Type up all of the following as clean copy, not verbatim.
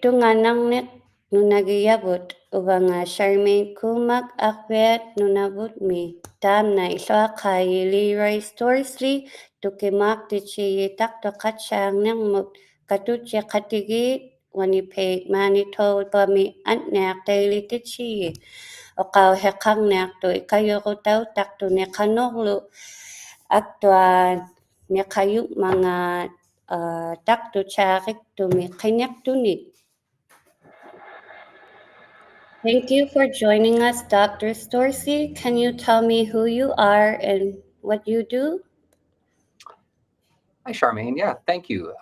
Tunnganarniq Nunagijavut uvanga Charmaine Komak Arviat Nunavutmi tamna iloaqai Leroy Storsley tóᙵnaᕐनिᖅ Tunnganarniq katuche katigi Winnipeg Manitoba mi antniaq daily tichi oqaw heqangniaq tu ikayuqutaw taqtu niqanuqlu aktua niqayuk mga taqtu chaqik tumi qiniqtunit. Thank you for joining us, Dr. Storsley. Can you tell me who you are and what you do? Hi, Charmaine. Yeah, thank you.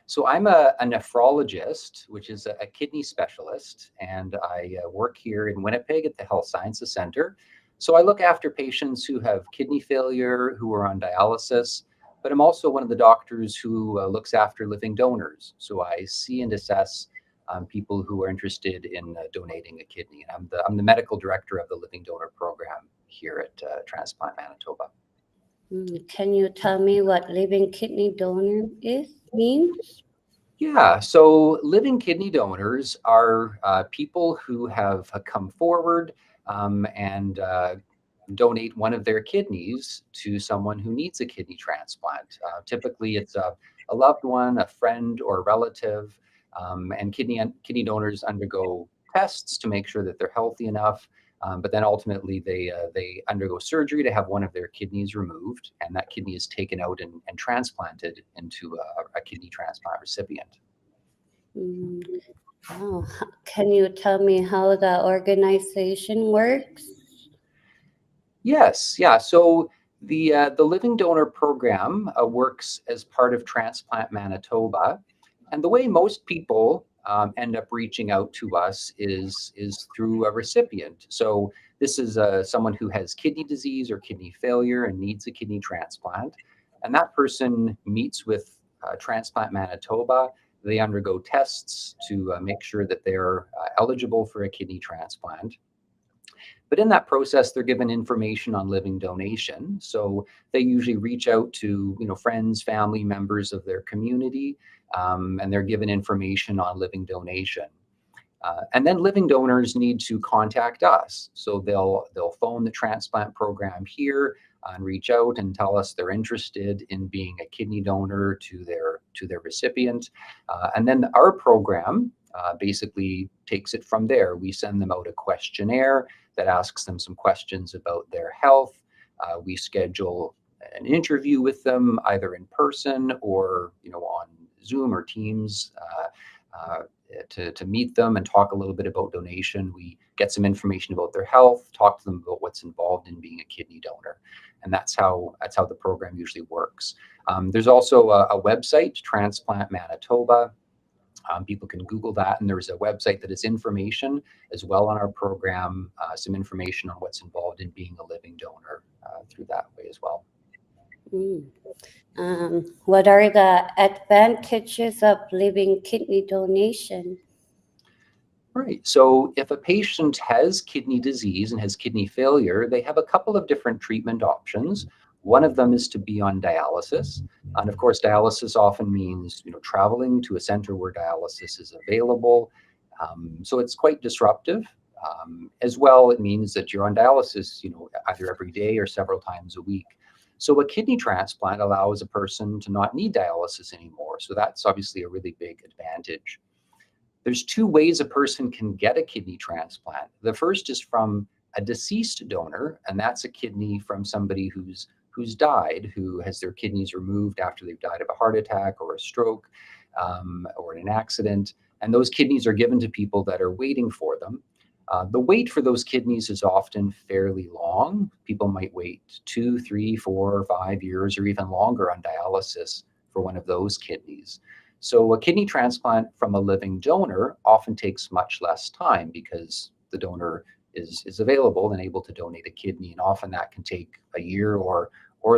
So I'm a nephrologist, which is a kidney specialist, and I work here in Winnipeg at the Health Sciences Center. So I look after patients who have kidney failure, who are on dialysis, but I'm also one of the doctors who looks after living donors. So I see and assess people who are interested in donating a kidney. I'm the medical director of the Living Donor Program here at Transplant Manitoba. Can you tell me what living kidney donor means? Yeah, so living kidney donors are people who have come forward and donate one of their kidneys to someone who needs a kidney transplant. Typically, it's a loved one, a friend, or a relative, and kidney donors undergo tests to make sure that they're healthy enough. But then ultimately they undergo surgery to have one of their kidneys removed, and that kidney is taken out and transplanted into a kidney transplant recipient. Oh, can you tell me how the organization works? Yes, yeah. So the Living Donor Program works as part of Transplant Manitoba, and the way most people end up reaching out to us is through a recipient. So this is someone who has kidney disease or kidney failure and needs a kidney transplant, and that person meets with Transplant Manitoba. They undergo tests to make sure that they're eligible for a kidney transplant. But in that process, they're given information on living donation. So they usually reach out to, friends, family members of their community, and they're given information on living donation. And then living donors need to contact us. So they'll phone the transplant program here and reach out and tell us they're interested in being a kidney donor to their recipient. And then our program basically takes it from there. We send them out a questionnaire that asks them some questions about their health. We schedule an interview with them either in person or on Zoom or Teams to meet them and talk a little bit about donation. We get some information about their health, talk to them about what's involved in being a kidney donor. And that's how the program usually works. There's also a website, Transplant Manitoba. People can Google that, and there's a website that is information as well on our program, some information on what's involved in being a living donor through that way as well. What are the advantages of living kidney donation? Right. So if a patient has kidney disease and has kidney failure, they have a couple of different treatment options. One of them is to be on dialysis. And of course, dialysis often means, traveling to a center where dialysis is available. So it's quite disruptive. As well, it means that you're on dialysis, either every day or several times a week. So a kidney transplant allows a person to not need dialysis anymore. So that's obviously a really big advantage. There's two ways a person can get a kidney transplant. The first is from a deceased donor, and that's a kidney from somebody who's died, who has their kidneys removed after they've died of a heart attack or a stroke or in an accident. And those kidneys are given to people that are waiting for them. The wait for those kidneys is often fairly long. People might wait 2, 3, 4, 5 years or even longer on dialysis for one of those kidneys. So a kidney transplant from a living donor often takes much less time because the donor is available and able to donate a kidney, and often that can take a year or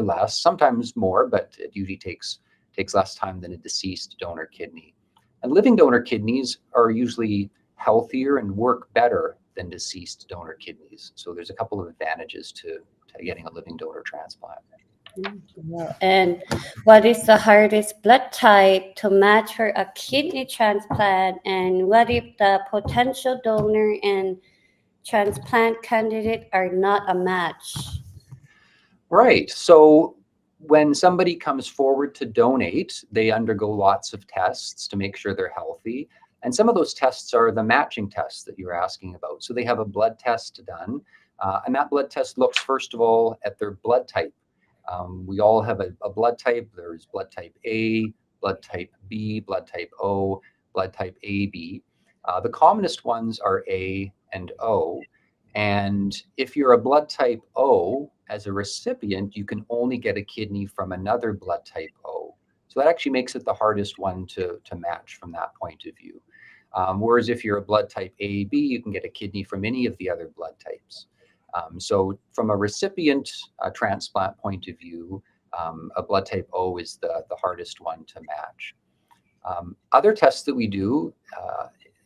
less, sometimes more, but it usually takes less time than a deceased donor kidney. And living donor kidneys are usually healthier and work better than deceased donor kidneys. So there's a couple of advantages to getting a living donor transplant. And what is the hardest blood type to match for a kidney transplant? And what if the potential donor and transplant candidate are not a match? Right. So when somebody comes forward to donate, they undergo lots of tests to make sure they're healthy. And some of those tests are the matching tests that you're asking about. So they have a blood test done, and that blood test looks, first of all, at their blood type. We all have a blood type. There's blood type A, blood type B, blood type O, blood type AB. The commonest ones are A and O. And if you're a blood type O, as a recipient, you can only get a kidney from another blood type O. So that actually makes it the hardest one to match from that point of view. Whereas if you're a blood type AB, you can get a kidney from any of the other blood types. So from a recipient transplant point of view, a blood type O is the hardest one to match. Other tests that we do,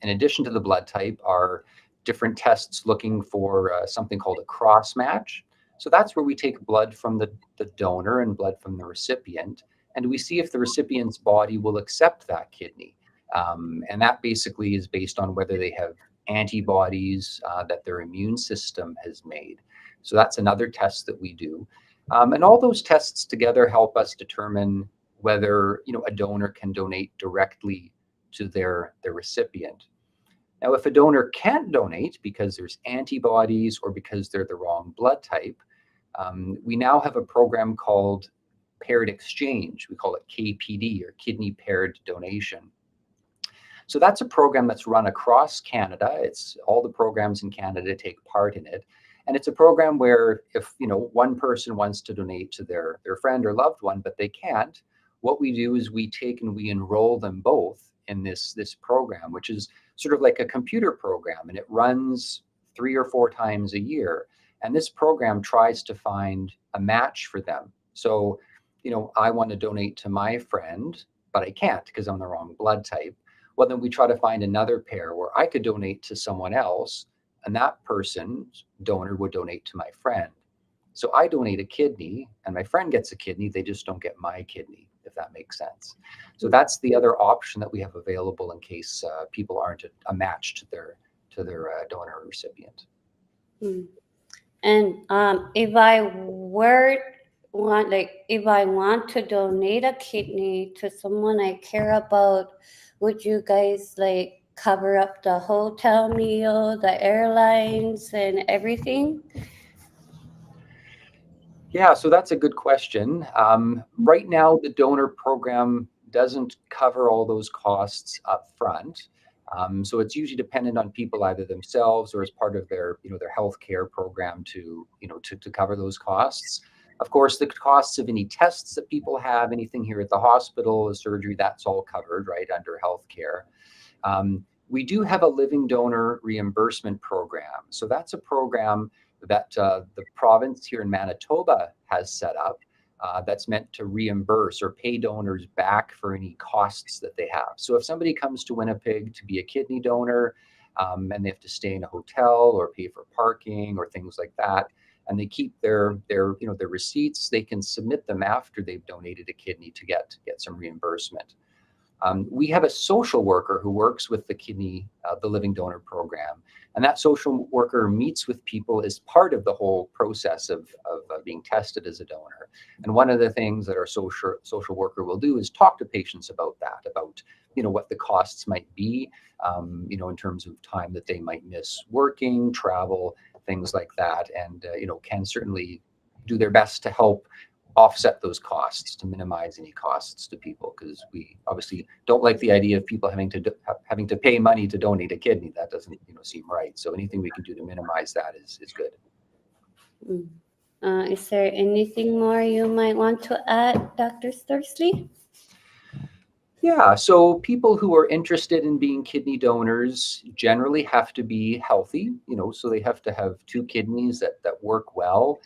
in addition to the blood type, are different tests looking for something called a cross match. So that's where we take blood from the donor and blood from the recipient, and we see if the recipient's body will accept that kidney. And that basically is based on whether they have antibodies that their immune system has made. So that's another test that we do. And all those tests together help us determine whether a donor can donate directly to their recipient. Now, if a donor can't donate because there's antibodies or because they're the wrong blood type, we now have a program called paired exchange. We call it KPD, or kidney paired donation. So that's a program that's run across Canada. It's all the programs in Canada take part in it. And it's a program where if one person wants to donate to their friend or loved one, but they can't, what we do is we take and we enroll them both in this program, which is sort of like a computer program, and it runs 3 or 4 times a year. And this program tries to find a match for them. So, I want to donate to my friend, but I can't because I'm the wrong blood type. Well, then we try to find another pair where I could donate to someone else, and that person's donor would donate to my friend. So I donate a kidney and my friend gets a kidney, they just don't get my kidney, if that makes sense. So that's the other option that we have available in case people aren't a match to their donor or recipient. And if I want to donate a kidney to someone I care about, would you guys like cover up the hotel meal, the airlines, and everything? Yeah, so that's a good question. Right now, the donor program doesn't cover all those costs up front. So it's usually dependent on people either themselves or as part of their health care program to cover those costs. Of course, the costs of any tests that people have, anything here at the hospital, a surgery, that's all covered right under health care. We do have a living donor reimbursement program. So that's a program that the province here in Manitoba has set up that's meant to reimburse or pay donors back for any costs that they have. So if somebody comes to Winnipeg to be a kidney donor and they have to stay in a hotel or pay for parking or things like that, and they keep their receipts, they can submit them after they've donated a kidney to get some reimbursement. We have a social worker who works with the living donor program, and that social worker meets with people as part of the whole process of being tested as a donor. And one of the things that our social worker will do is talk to patients about that, about what the costs might be, in terms of time that they might miss working, travel, things like that, and can certainly do their best to help offset those costs, to minimize any costs to people, because we obviously don't like the idea of people having to pay money to donate a kidney. That doesn't seem right. So anything we can do to minimize that is good. Is there anything more you might want to add, Dr. Storsley? Yeah, so people who are interested in being kidney donors generally have to be healthy, so they have to have 2 kidneys that work well.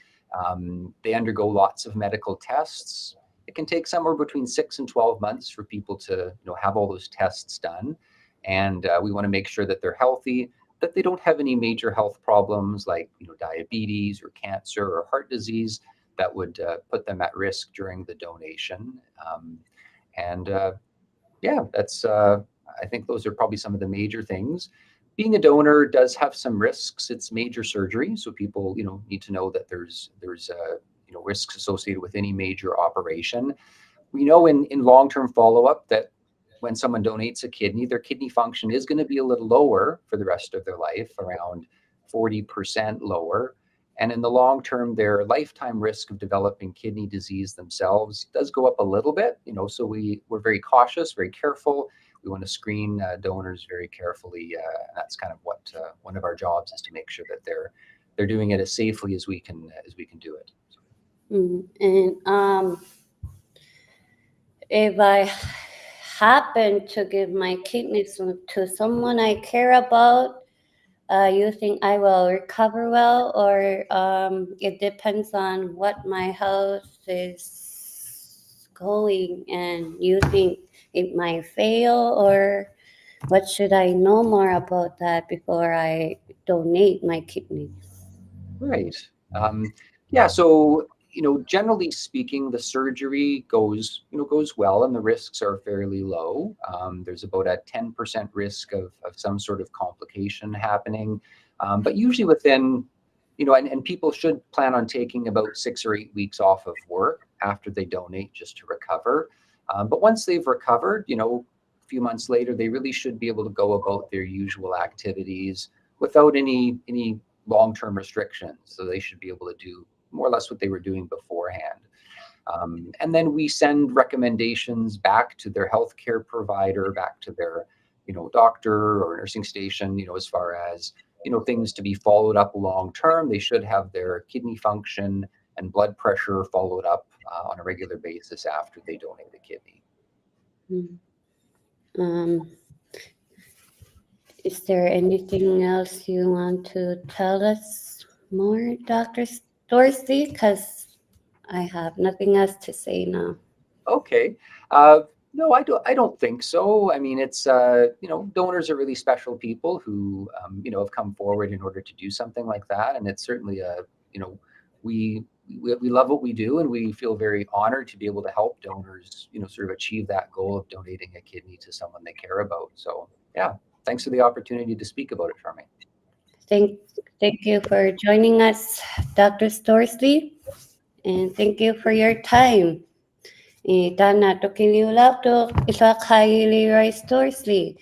They undergo lots of medical tests. It can take somewhere between 6 and 12 months for people to have all those tests done. And we want to make sure that they're healthy, that they don't have any major health problems like diabetes or cancer or heart disease that would put them at risk during the donation. Yeah, that's I think those are probably some of the major things. Being a donor does have some risks. It's major surgery, so people need to know that there's risks associated with any major operation. We know in long-term follow-up that when someone donates a kidney, their kidney function is going to be a little lower for the rest of their life, around 40% lower. And in the long term, their lifetime risk of developing kidney disease themselves does go up a little bit, so we're very cautious, very careful. We want to screen donors very carefully. And that's kind of what one of our jobs is, to make sure that they're doing it as safely as we can do it. And if I happen to give my kidneys to someone I care about, you think I will recover well, or it depends on what my health is going, and you think it might fail, or what should I know more about that before I donate my kidney? Right. Yeah. So generally speaking, the surgery goes well, and the risks are fairly low. There's about a 10% risk of some sort of complication happening, but usually within, and people should plan on taking about 6 or 8 weeks off of work after they donate just to recover. But once they've recovered, a few months later, they really should be able to go about their usual activities without any long-term restrictions. So they should be able to do more or less what they were doing beforehand. And then we send recommendations back to their healthcare provider, back to their, doctor or nursing station, as far as, things to be followed up long-term. They should have their kidney function and blood pressure followed up on a regular basis after they donate the kidney. Is there anything else you want to tell us more, Dr. Storsley? Because I have nothing else to say now. Okay. No, I don't think so. I mean, it's donors are really special people who have come forward in order to do something like that, and it's certainly we we love what we do, and we feel very honored to be able to help donors sort of achieve that goal of donating a kidney to someone they care about. So yeah, thanks for the opportunity to speak about it, Charmaine. Thank you for joining us, Dr. Storsley, and thank you for your time. Tana tukiliulak to isa kay Leroy Storsley.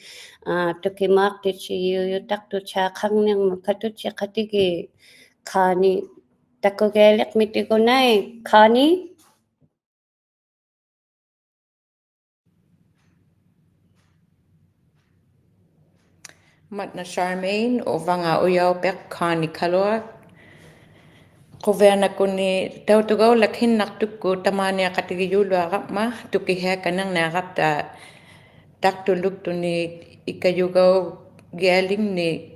Tukimak di siya tak to chakang ng makatut siya katigi. Connie, takugelik mitigunay. Connie? Matna Charmaine o vanga uyaw pek Connie Kalluak. Kuverna kuni tautugaw lakhin naktuku tamania katigiyulu agap ma tukihe kanang nagap ta taktuluk tuni ikayugaw gialing ni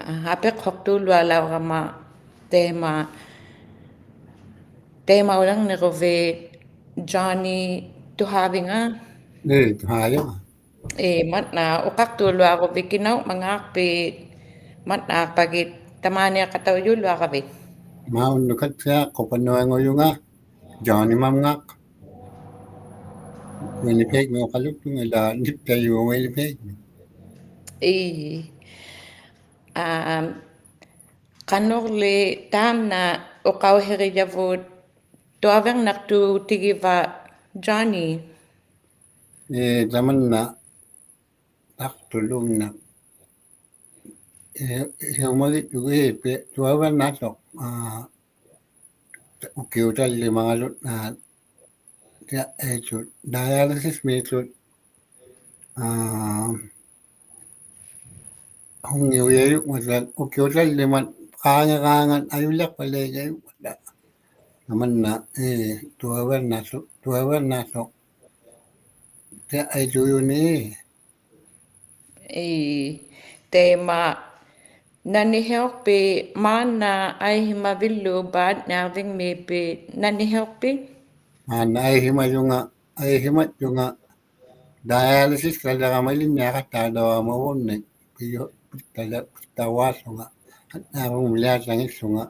apek hoktulu alaw kama tema ulang ni kove Johnny tuhavinga. Tuhayo. Matna ukaktulu ako bikinaw mangakpi matna pagit tamania kataw yulu akabi. Maun nukat siya kopanoango yung Johnny Mamgark. Winnipeg mo kaluk yung nip tayo Winnipeg. Kanorle tamna ă:ᕐᕕઅথ tuavang naktu tigiva Johnny. Zaman na taktulong na humagit yung tuawan natok ukiutal mga lut na dialysis method hong yung masal ukiutal liman kangan ayulak pala yung naman na tuawan natok kaya ay tuyo ni Tema nanihelpi mana ay himavillu bad naving maybe nanihelpi. ay himat yung dialysis talaga malin niya katadawa mo unik piyo tawaso nga at narong liasang iso nga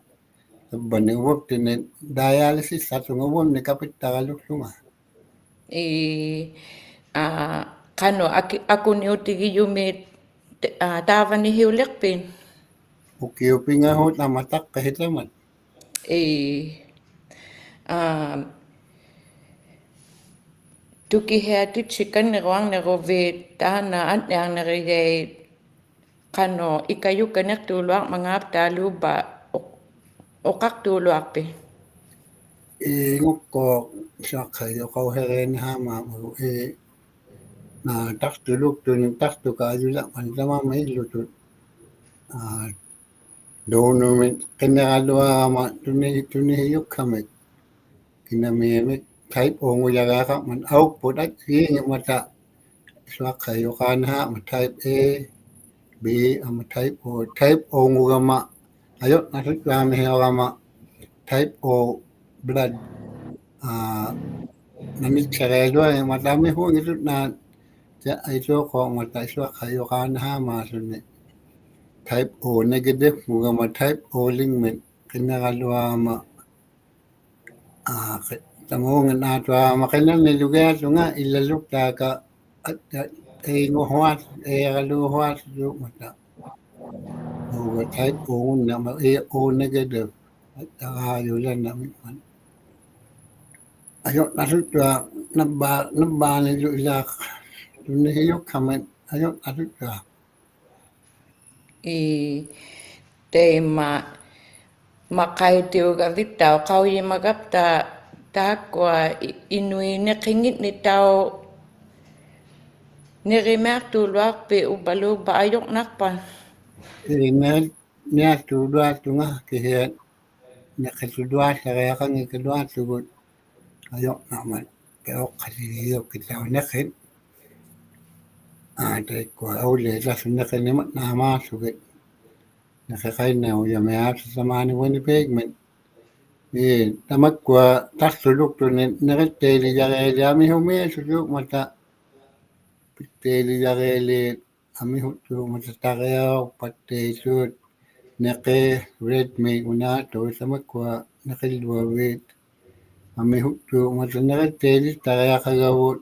sabaning work din dialysis sa tunga unik kapit tagalok nga Kano ako ni utigi yumit tava ni hiulekpin. Ukiupi nga ho na matak kahit naman. Tukiheatit chikan nirwang nirovet tahana at yang nariyay kano ikayu kanek tuluak mangap talu ba okak tuluak pe. Ngok ko sa kayo kauheren hama mo na taktuluk tun taktuka man sama may lutut dono men kanalwa ma tunihiyuk kami kinamiyamit type o nguyaga ka man output at yung mata sa kayo kanha ma type A B ama type O ngugama ayot nasutwa mahiyama type O blood namit sarelo yung matami ho ngitut na ay so ko mata so kayo kanha masunni type O negative ngugama type O lingmen kinakalwa ma tamongan atwa makanan niluga so nga ilaluk ta ka at ay ngohwas ay kaluhwas so mata o type O na ma O negative at ayulan namin man ayo nasutwa nabba ni ilak tunihiyok kaman ayo nasutwa Tema makaitiuga vitao kauyi magapta takwa inui nekingit ni tao nirimak tuluak pe ubalu ba ayok nakpa. niya tudwa tunga kihiyan nakatudwa sa kaya kang ikadwa tugot ayok naman pero kasiyok kita nakit tay ko aule lasu nakanimat nama sugat nakakain na uya may sa sama ni Winnipeg man tamak kwa tasuluk tu nakateli yareli ami hume suluk mata piteli yareli ami hutu mata tagayao pate sut nake red me una to tamak kwa nakilwa wet ami hutu mata nakateli tagayakagawut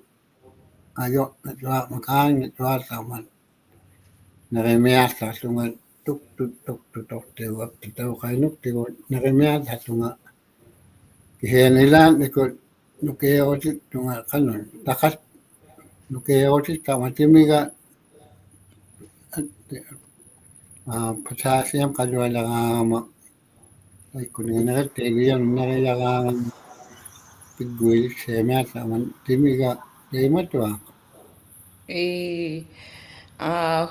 ayo natwa makang natwa saman nakemiasa sunga tuk te wak tau kainuk te nakemiasa sunga Kihenilan ikut nukeotit tunga kanon takas nukeotit sama timiga potassium kalua langama ikunin nakatelian nakalangan pigui semia sama timiga tematua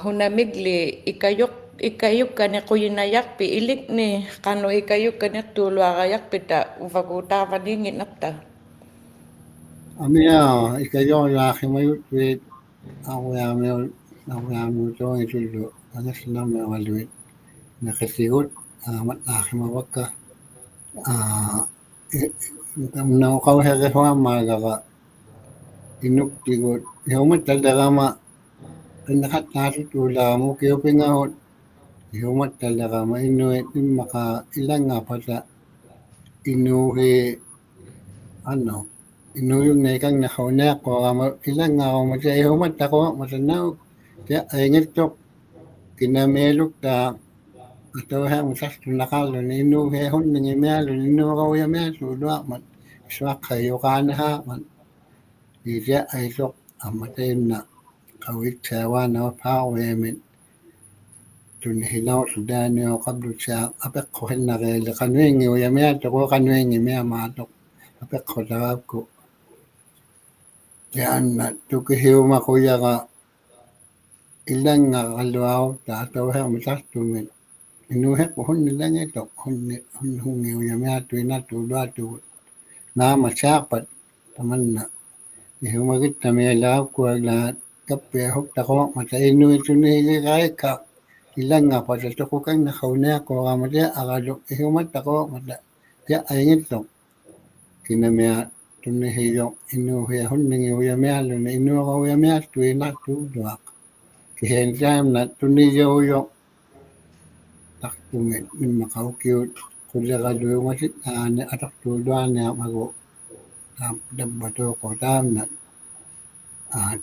hunamigli ikayuk kani kuyinayak pi ilik ni kano ikayuk kani tuluagayak pita uvaguta vaningin napta. amia ikayo lakimayut wit awamio to itulu anasnam walwit nakasigut mat lakimawaka no kau hege hoa magaga inuk tigut yomat talagama nakat nasu tula mo kyo pingahot yomat talagama inuit maka ilang nga pata inuhi ano inuyong nekang nakauna ko ilang nga ako mata yomat ako matanaw kaya ayngit tok kinameluk ta atau ha musas tunakalo ninu he hon ningi melo ninu ko ya me suwa mat swa kayo kana ha man dia ai sok amaten na kawit sawa na pa we min tun hilaw sudan yo kablu sa apek ko hen na le kanwengi o ya me to ko kanwengi me ma to apek ko da ko yan na to ke hiu ma ko ya ga ilang nga kalwaw ta to ha musas tu min inu he ko hon nilang ito hon hungi o ya me tu na tu da tu na masapat taman na Ihumagit na may alaw ko na kape hok tako mata inu ito nili kaya ka ilang nga pa sa ko kang nakauna ko kamata akalo ihumat ako mata kaya ayngit to kinamaya tunihiyok inu hiya huningi huya miyalo na inu ako huya miyas tuwi na tuwak kihen time na tuniyo huyok tak tumit min makaukiyot kuya ka duyo masit na atak tuwa niya mago dabbato ko tam na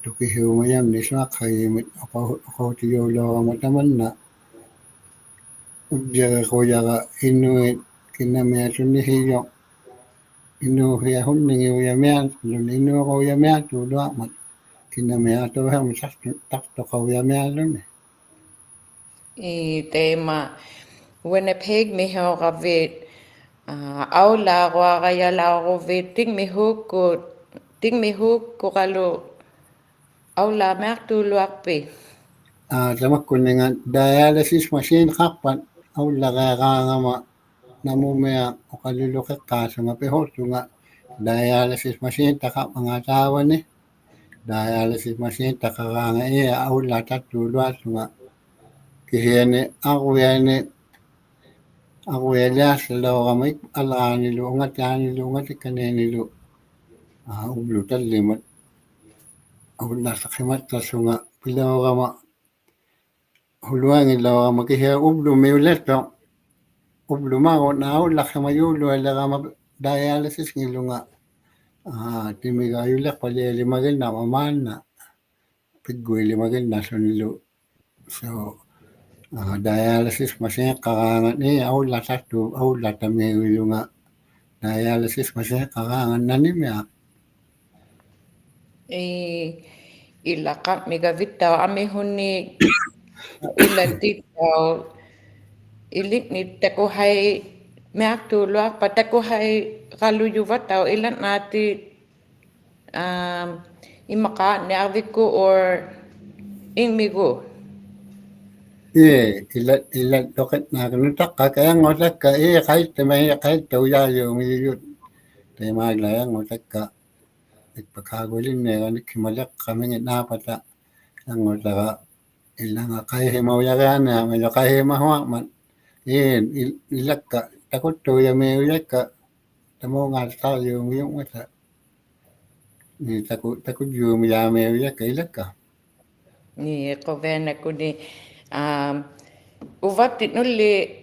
tukihiw mayam ni swa kayimit ako tiyo lo mataman na udyaga ko yaga inuit kinamaya tunihiyo inuhiya hunningi uyamyan inu ko uyamyan tulwa mat kinamaya to ha musas takto ka uyamyan lun Tema Winnipeg miho kavit aula ko kaya la ko vit ting mihuk ko kalu aula mak tuluak pi. Tamak kuningan dialysis machine kapan au laga nga namumaya o kalulukit kaso nga pihoto nga dialysis machine taka mga tawa ni dialysis machine taka nga au latat tulwa nga kihiyani ako yalias law kamay ala nilo nga ikanenilo ublo talimat au lasakimat kaso nga pilaw kama huluang ilaw kama kihiya ublo may ulit ublo mako na ulak mayulo ala kama dialysis ngilo nga timiga yulak pali limagil na maman na piggoy limagil na sunilo so dialysis masih karangan ni aula satu aula tamilo nga dialysis masih karangan nanimya Ilakak megavit daw ami huni ilantit daw ilik ni takuhay meak tulwa patakuhay kaluyuvat daw ilan nati imaka ni aviku or ingmigo ilat doket na kanutak kaya ngotak ka kahit tamay kahit tawya yung yun tayo maglaya ngotak ka ipagkagulin na kimalak kami nga napata ang ngotak ka ilang kaya himawyagan na may kaya himahuak man ilak ka takot to ya may ulak ka tamo nga sa yung mata ni takut yung ya me ya kailaka Ni kovena kuni uvat tinuli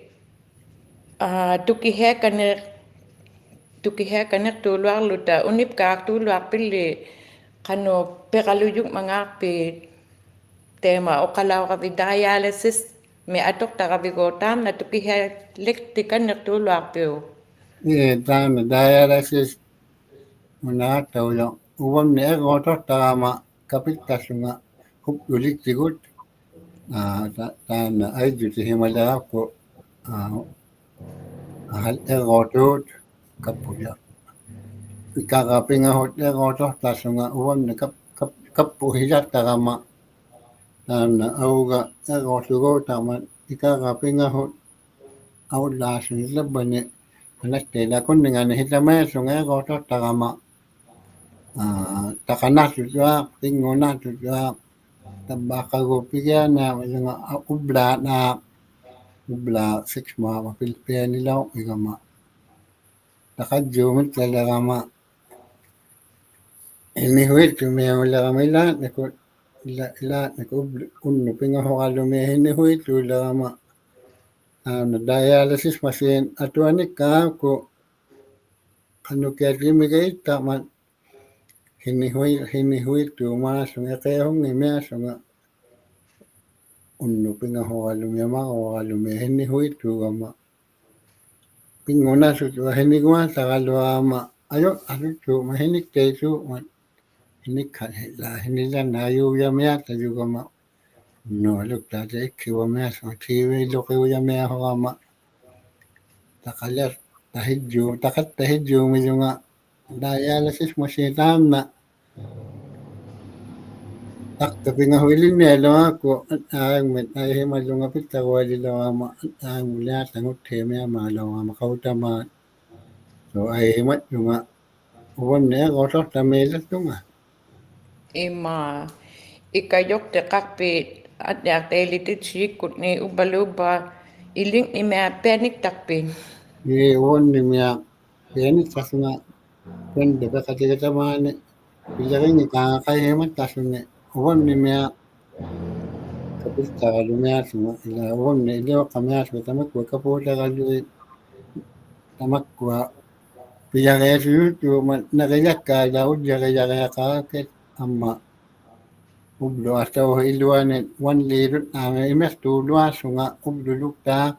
tukihe kanek tuluak luta unip kak tuluak pili kano pekaluyuk mangakpi tema okalaw kavi dialysis me atok ta kavi gotam na tukihe lekti kanek tuluak piu. ni tan dialysis muna tawlo uwan ne go to tama kapita sunga hup ulik tigut tan ai ju ti himala ko hal go to kapuya ikakapinga hot go to tasunga uwan ne kapu hijat tama tan auga go to go tama ikakapinga hot au la sun labane anastela kunninga ne hitama sunga go to tama takana juga tingona juga tabaka go pigana mga ubla 6 ma mapilpia nila igama takadjumit lalagama ini huit tumia lagamila nako ila nako unno pinga hokalo me ini huit lagama na dialysis machine atuani ka ko kanu kya limigai taman hini hui tu ma sunga kaya hong me sunga unno pinga hoalu me ma hoalu me hini hui tu ama pingona su tu hini gua tagalo ama ayo tu ma hini te tu ma hini kha la hini la na yu ya me ta yu ma no luk ta je ki wa me so ti we lo ke ya me ho ama takaler tahiju mi junga dialysis machine tamna Takto pinga huili nelo ako ang met ay himalunga pita wali lawama ang mula tangut teme ama lawama kautama so ay himat junga uwan ne goto tamela tunga Ima ikayok te kakpi at yak te litit sikut ni ubaluba iling ni mea penik takpin. ye uwan ni miya peni tasunga pen de ka kati kata mane pilari ni kanga kay himat tasunga uwan ni miya kapit tagalumya sunga ila uwan ni ilo kamya sunga tamakwa kaputa kaluit tamakwa pilari su man nakilaka la udjari ka ket amma ublo hasta iluane 1 lirut ame imes tu lua sunga ublo luktak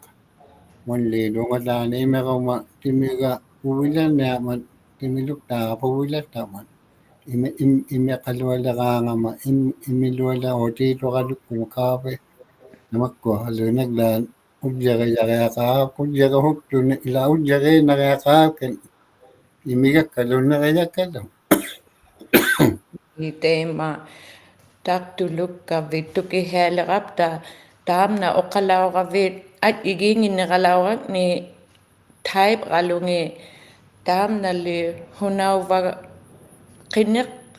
1 liru ngatane imekoma timiga uwilan ne man timilukta puwilat taman ime kalwala kangama imilwala oti to kalukku kape namakko halunaglan udjari ka huktu ila udjari ka ken imiga kaluna kalo Tema taktuluk kavit tukihelakapta tamna okalaw kavit at igingin na kalawak ni type kalungi tamna li hunaw va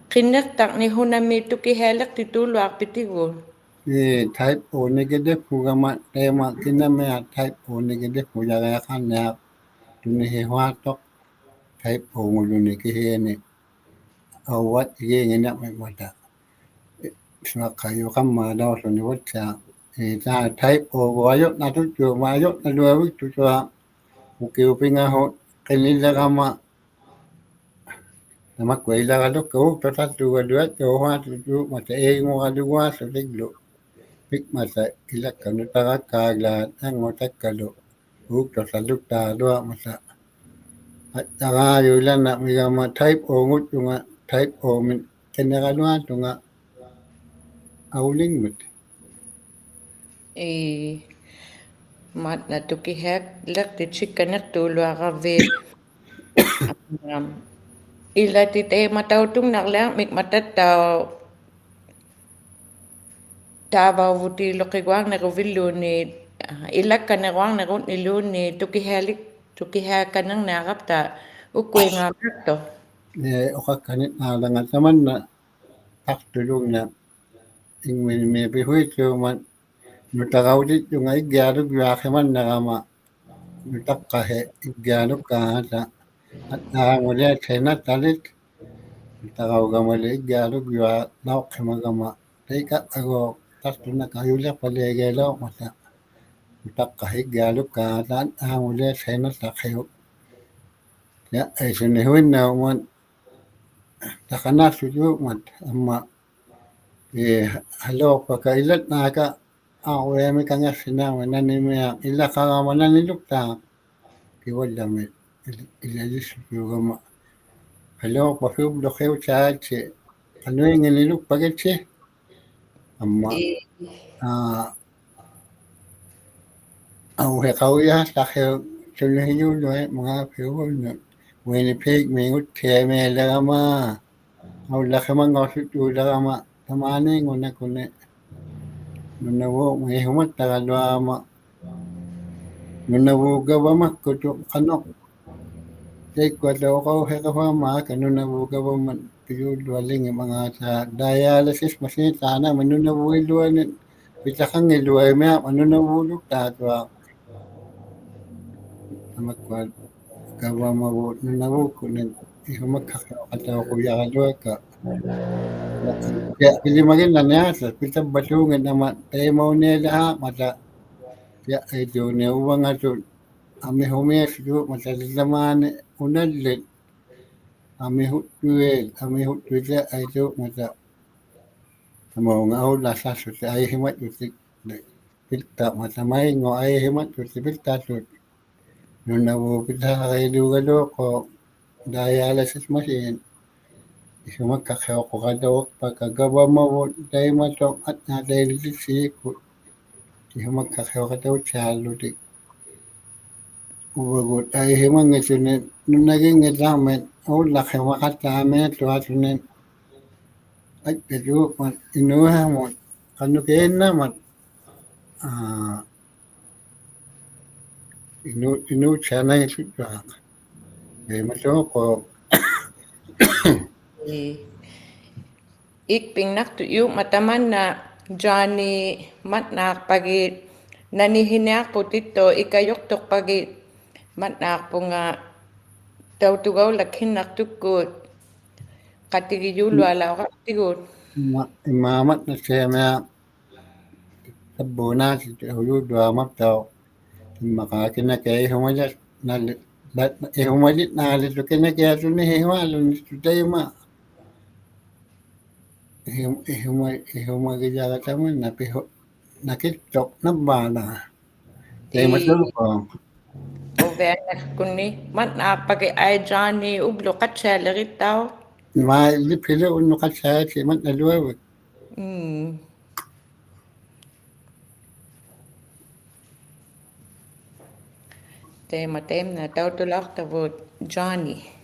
kinek tak ni hunami tukihelak titulwak pitigo. type O negative hugama tema kiname type O negative hujaga kannya tunihi watok type O nguluni kihene awat yengena mata sna kayo kama daw so ni wotcha ta type O wayo na tu wayo na luwa tu ukiu pinga ho kanila kama nama kuila kalo ko to ta tu dua to wa tu mata e ngo kalo wa so liglo pik mata ila kanu ta ka la ang mata kalo uk to saluk ta do mata at yula na mi ma type O ngut tunga type O min kenera tunga auling mit Mat na tukihek lek ti chikanek tulwak kavit ila ti te mataw tung naklang mik matataw tabaw vuti lokigwang na kuvilu ni ilak ka na kwang na kun ilu ni tukihek ka nang nakapta ukwe nga to. okakanit na langan taman na taktulong na ingmin me pihuit yo man nutagawdit yung ay gyaro gyake man nakama nutakkahe gyano ka ta at ulit senat talit takaw gamali galug yua lauk kamagama teka ago tasto na kayulya palegelo mata tak kahig galug katan ulit senat takayo ya sunihuin na man takanas suju mat amma halo pakailat naka awemi kanya sinawa nanimya ila kama nanilukta kiwalami ilalis yugama halo pafub lokeu chache ano yung niluk pagetche amma au he kauya sakhe chulhiyu loe mga piwol na Winnipeg mingut keme lagama au lakama ngosut ulagama tamane ngone kone nunawo mehumat tagalwa nunawo gawama kutu kanok kwadaw ko he kafama kanunawo gawama piyo dwaling mga sa dialysis machine sana manunawo ilwan pitakang ilwan me manunawo tatwa amakwal gawama wo nunawo kunen ihumak kataw ko yakalwa ka ya pili magin na niya sa pita batungin naman tayo mo nila mata ya ito niya uwang ato ami humes do matalaman unadlit ami hutwe ito mata mo nga ula sa ay himat utik pilta mata may ngo ay himat utik pilta tut nunawo pita kay dugalo ko dialysis machine Isumak kakao ko kadawak pagkagawa mo tayo matong at dialysis ko isumak kakao kadawak chalo dik uwagot ay himang isunin nung naging examen laki makatame tuwasunin ay kadawak man inuha mo kanukin naman inu sana isu tuwak kaya matong ko ikping naktuyo mataman na Johnny matnak pagi nanihinaak po tito ikayoktok pagi matnak po nga tawtugaw lakhin naktukot katigiyulo alaw katigot imamat na siya may sabuna si Ulo duwamak daw makakin na kaya humalit na humalit na alit o kinakaya ito na hiwalo nito tayo ma ihumagijaka taman na piho nakitok na bala kaya matulog Ovenak kuni matnak pagi ay Johnny ublo katsalarit daw malipilo uno kasaya si mat na luwawag Tema na tawtulak tawot Johnny